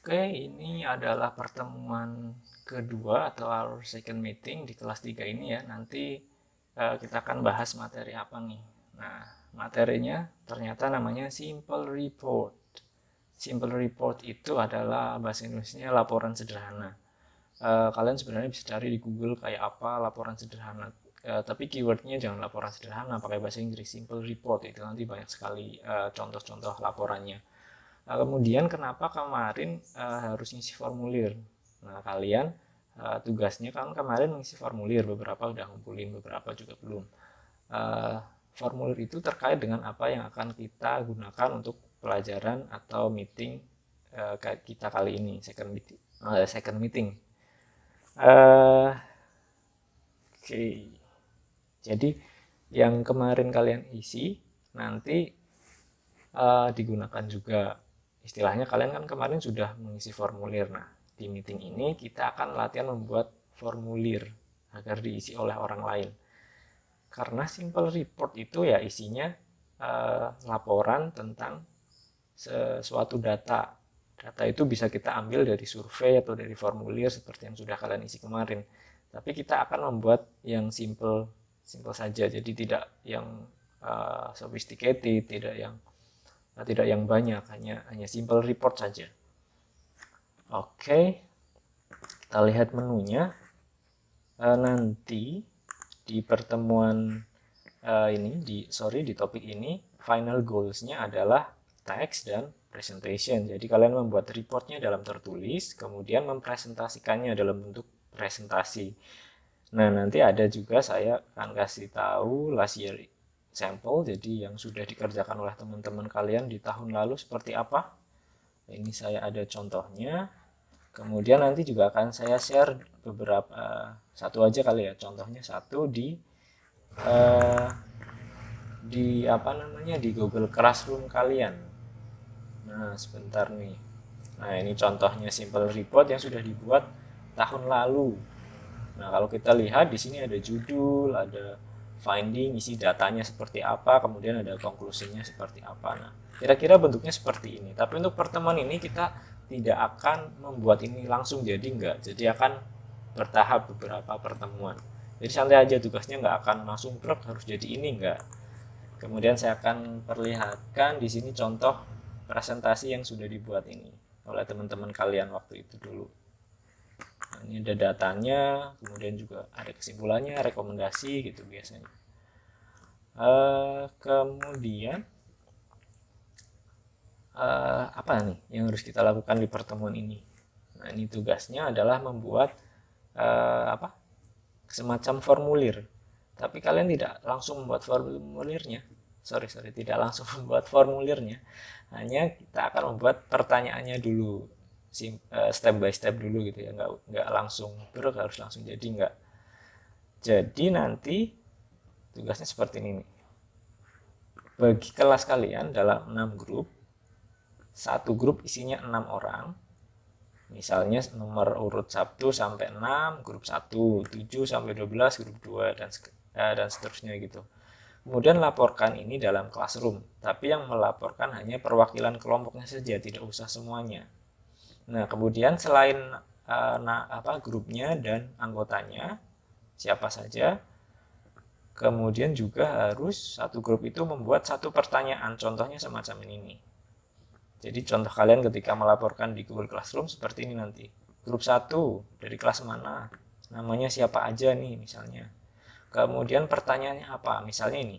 Oke, ini adalah pertemuan kedua atau our second meeting di kelas 3 ini ya. Nanti kita akan bahas materi apa nih. Nah, materinya ternyata namanya simple report. Simple report itu adalah bahasa Indonesia laporan sederhana. Kalian sebenarnya bisa cari di Google kayak apa laporan sederhana. Tapi keywordnya jangan laporan sederhana, pakai bahasa Inggris simple report itu nanti banyak sekali contoh-contoh laporannya. Nah, kemudian kenapa kemarin harus ngisi formulir? Nah, kalian tugasnya kan kemarin ngisi formulir, beberapa udah ngumpulin, beberapa juga belum. Uh, Formulir itu terkait dengan apa yang akan kita gunakan untuk pelajaran atau meeting kita kali ini, second meeting. Uh, Oke, okay. Jadi yang kemarin kalian isi nanti digunakan juga. Istilahnya kalian kan kemarin sudah mengisi formulir. Nah, di meeting ini kita akan latihan membuat formulir agar diisi oleh orang lain. Karena simple report itu ya isinya laporan tentang sesuatu data. Data itu bisa kita ambil dari survei atau dari formulir seperti yang sudah kalian isi kemarin. Tapi kita akan membuat yang simple simple saja. Jadi tidak yang sophisticated, tidak yang banyak, hanya simple report saja. Oke, kita lihat menunya. Nanti di pertemuan di topik ini final goals-nya adalah text dan presentation. Jadi kalian membuat reportnya dalam tertulis, kemudian mempresentasikannya dalam bentuk presentasi. Nah, nanti ada juga saya akan kasih tahu last year sampel, jadi yang sudah dikerjakan oleh teman-teman kalian di tahun lalu seperti apa. Ini saya ada contohnya. Kemudian nanti juga akan saya share beberapa, satu aja kali ya, contohnya satu eh, di apa namanya di Google Classroom kalian. Nah, sebentar nih. Nah, ini contohnya simple report yang sudah dibuat tahun lalu. Nah, kalau kita lihat di sini ada judul, ada finding, isi datanya seperti apa, kemudian ada konklusinya seperti apa. Nah, kira-kira bentuknya seperti ini. Tapi untuk pertemuan ini kita tidak akan membuat ini langsung jadi enggak. Jadi akan bertahap beberapa pertemuan. Jadi santai aja, tugasnya nggak akan langsung brok harus jadi ini enggak. Kemudian saya akan perlihatkan di sini contoh presentasi yang sudah dibuat ini oleh teman-teman kalian waktu itu dulu. Nah, ini ada datanya, kemudian juga ada kesimpulannya, rekomendasi gitu biasanya. Kemudian apa nih yang harus kita lakukan di pertemuan ini? Nah, ini tugasnya adalah membuat apa? Semacam formulir. Tapi kalian tidak langsung membuat formulirnya. Sorry, tidak langsung membuat formulirnya. Hanya kita akan membuat pertanyaannya dulu, step by step dulu gitu ya, nggak langsung harus langsung jadi nggak. Jadi nanti tugasnya seperti ini nih. Bagi kelas kalian dalam 6 grup, satu grup isinya 6 orang. Misalnya nomor urut 1 sampai 6, grup 1, 7 sampai 12, grup 2, dan seterusnya gitu. Kemudian laporkan ini dalam classroom, tapi yang melaporkan hanya perwakilan kelompoknya saja, tidak usah semuanya. Nah, kemudian selain grupnya dan anggotanya, siapa saja, kemudian juga harus satu grup itu membuat satu pertanyaan, contohnya semacam ini. Jadi contoh kalian ketika melaporkan di Google Classroom seperti ini nanti. Grup 1 dari kelas mana? Namanya siapa aja nih misalnya. Kemudian pertanyaannya apa? Misalnya ini.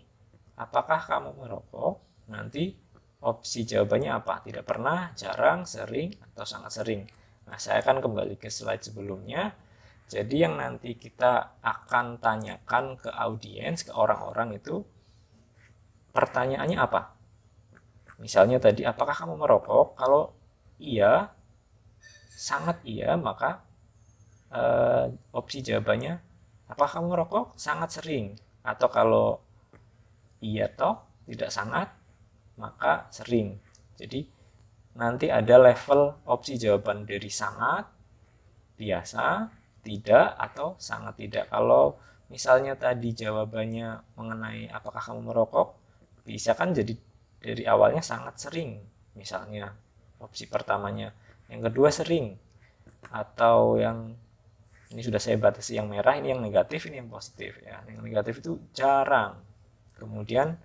Apakah kamu merokok? Nanti opsi jawabannya apa? Tidak pernah, jarang, sering, atau sangat sering. Nah, saya akan kembali ke slide sebelumnya. Jadi yang nanti kita akan tanyakan ke audiens, ke orang-orang itu, pertanyaannya apa? Misalnya tadi, apakah kamu merokok? Kalau iya, sangat iya, maka opsi jawabannya, apakah kamu merokok? Sangat sering. Atau kalau iya toh, tidak sangat, maka sering. Jadi nanti ada level opsi jawaban dari sangat, biasa, tidak, atau sangat tidak. Kalau misalnya tadi jawabannya mengenai apakah kamu merokok, bisa kan jadi dari awalnya sangat sering. Misalnya opsi pertamanya, yang kedua sering, atau yang ini sudah saya batasi yang merah, ini yang negatif, ini yang positif ya. Yang negatif itu jarang. Kemudian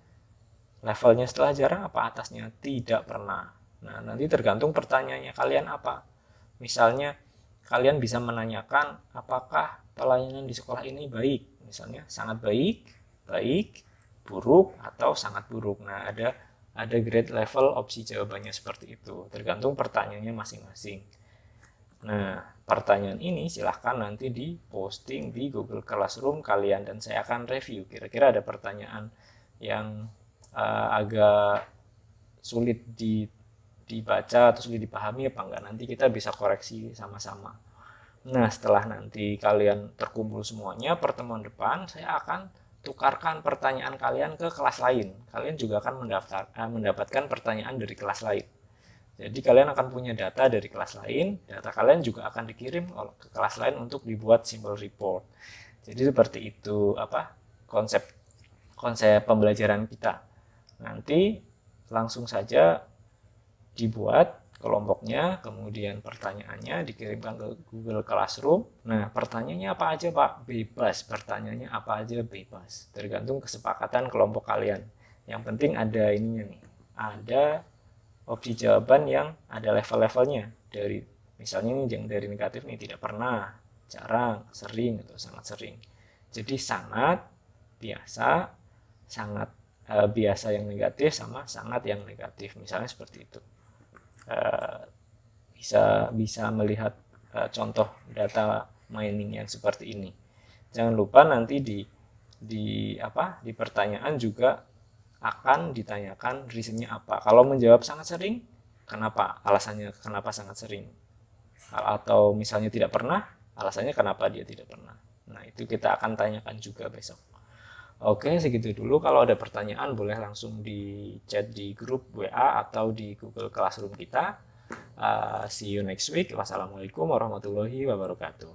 levelnya setelah jarang apa atasnya? Tidak pernah. Nah, nanti tergantung pertanyaannya kalian apa. Misalnya kalian bisa menanyakan apakah pelayanan di sekolah ini baik. Misalnya sangat baik, baik, buruk, atau sangat buruk. Nah, ada grade level opsi jawabannya seperti itu. Tergantung pertanyaannya masing-masing. Nah, pertanyaan ini silahkan nanti di posting di Google Classroom kalian dan saya akan review. Kira-kira ada pertanyaan yang agak sulit dibaca atau sulit dipahami apa enggak. Nanti kita bisa koreksi sama-sama. Nah, setelah nanti kalian terkumpul semuanya, pertemuan depan saya akan tukarkan pertanyaan kalian ke kelas lain. Kalian juga akan mendapatkan pertanyaan dari kelas lain. Jadi kalian akan punya data dari kelas lain, data kalian juga akan dikirim ke kelas lain untuk dibuat simple report. Jadi seperti itu konsep konsep pembelajaran kita. Nanti langsung saja dibuat kelompoknya, kemudian pertanyaannya dikirimkan ke Google Classroom. Nah, pertanyaannya apa aja, Pak? Bebas. Pertanyaannya apa aja bebas. Tergantung kesepakatan kelompok kalian. Yang penting ada ininya nih. Ada opsi jawaban yang ada level-levelnya. Dari misalnya ini yang dari negatif nih, tidak pernah, jarang, sering, atau sangat sering. Jadi sangat, biasa, sangat biasa yang negatif, sama sangat yang negatif. Misalnya seperti itu. Bisa melihat contoh data mining yang seperti ini. Jangan lupa nanti di pertanyaan juga akan ditanyakan reasonnya apa. Kalau menjawab sangat sering, kenapa? Alasannya kenapa sangat sering. Atau misalnya tidak pernah, alasannya kenapa dia tidak pernah. Nah, itu kita akan tanyakan juga besok. Oke, segitu dulu. Kalau ada pertanyaan boleh langsung di chat di grup WA atau di Google Classroom kita. See you next week. Wassalamualaikum warahmatullahi wabarakatuh.